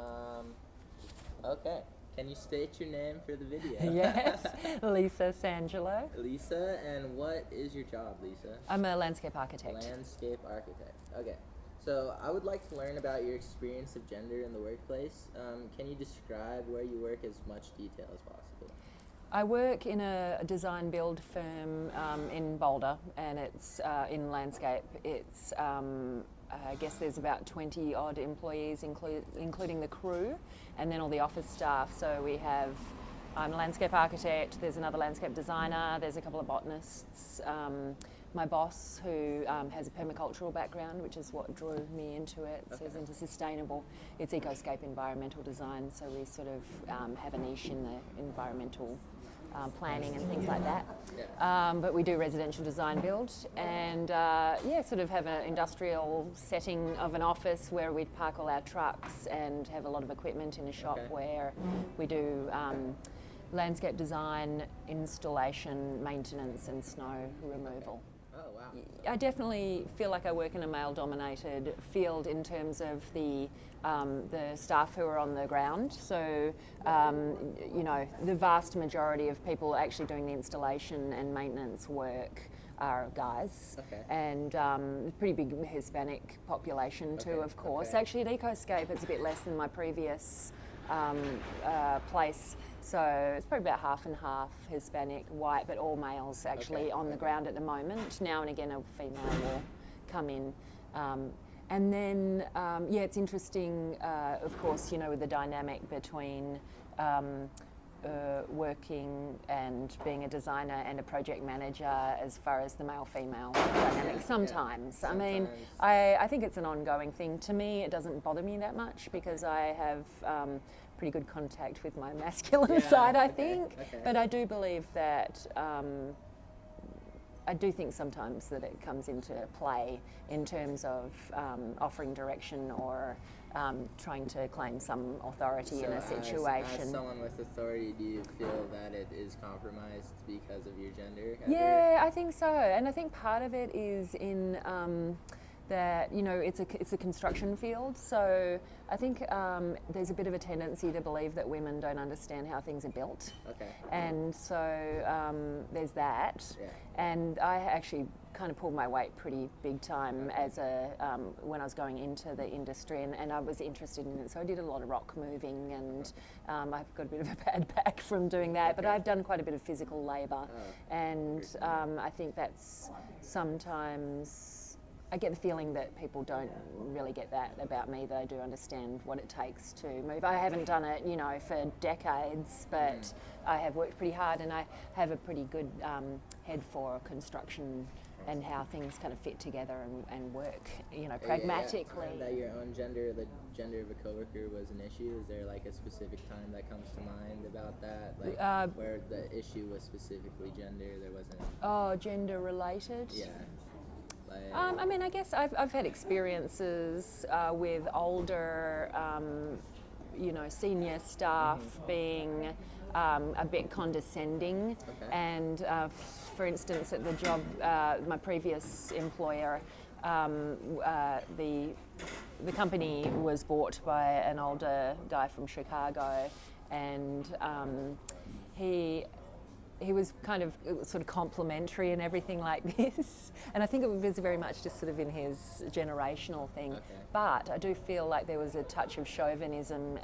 Um, okay. Can you state your name for the video? Yes, Lisa Sangelo. Lisa, and what is your job, Lisa? I'm a landscape architect. Landscape architect. Okay. So I would like to learn about your experience of gender in the workplace. Can you describe where you work as much detail as possible? I work in a design build firm in Boulder, and it's in landscape. It's I guess there's about 20 odd employees, including the crew, and then all the office staff. So we have, I'm a landscape architect, there's another landscape designer, there's a couple of botanists. My boss, who has a permacultural background, which is what drew me into it, so it's into sustainable. It's ecoscape environmental design, so we sort of have a niche in the environmental planning and things like that. But we do residential design build, and sort of have an industrial setting of an office where we park all our trucks and have a lot of equipment in a shop where we do landscape design, installation, maintenance and snow removal. Oh, wow. I definitely feel like I work in a male-dominated field in terms of the staff who are on the ground. So, the vast majority of people actually doing the installation and maintenance work are guys, and pretty big Hispanic population too, of course. Actually, at Ecoscape, it's a bit less than my previous place. So it's probably about half and half Hispanic, white, but all males actually on the ground at the moment. Now and again a female will come in. And then, it's interesting, of course, with the dynamic between working and being a designer and a project manager as far as the male-female dynamic sometimes. I mean, I think it's an ongoing thing. To me, it doesn't bother me that much because I have pretty good contact with my masculine side, I think. But I do believe that I do think sometimes that it comes into play in terms of offering direction or trying to claim some authority in a situation. As someone with authority, do you feel that it is compromised because of your gender? Yeah, I think so. And I think part of it is in that, it's a construction field. So I think there's a bit of a tendency to believe that women don't understand how things are built. And so there's that. And I actually kind of pulled my weight pretty big time as when I was going into the industry, and I was interested in it. So I did a lot of rock moving, and I've got a bit of a bad back from doing that. But I've done quite a bit of physical labour, and I think that's sometimes. I get the feeling that people don't really get that about me, that I do understand what it takes to move. I haven't done it, for decades, but I have worked pretty hard, and I have a pretty good head for construction and how things kind of fit together and work, pragmatically. Yeah. That your own gender, the gender of a coworker was an issue. Is there like a specific time that comes to mind about that, like where the issue was specifically gender? There wasn't. Oh, gender related. Yeah. I mean, I guess I've had experiences with older, senior staff being a bit condescending. And for instance, at the job, my previous employer, the company was bought by an older guy from Chicago, and he was kind of sort of complimentary and everything like this. And I think it was very much just sort of in his generational thing. But I do feel like there was a touch of chauvinism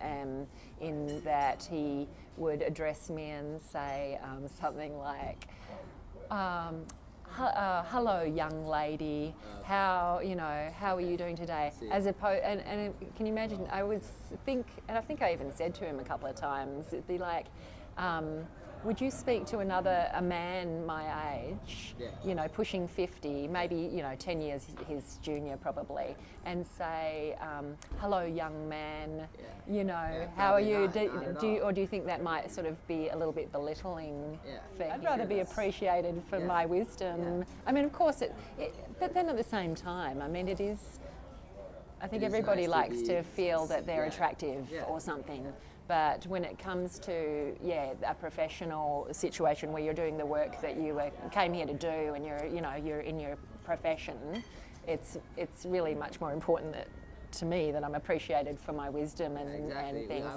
in that he would address me and say something like, hello, young lady. How are you doing today? As opposed, and can you imagine? I would think, and I think I even said to him a couple of times, it'd be like, would you speak to a man my age, pushing 50, maybe 10 years his junior probably, and say, hello, young man, how are you? Or do you think that might sort of be a little bit belittling? I'd rather be appreciated for my wisdom. I mean, of course, but then at the same time, I mean, it is. I think everybody likes to feel that they're attractive or something. But when it comes to a professional situation where you're doing the work that you came here to do, and you're in your profession, it's really much more important that to me that I'm appreciated for my wisdom and Exactly. things.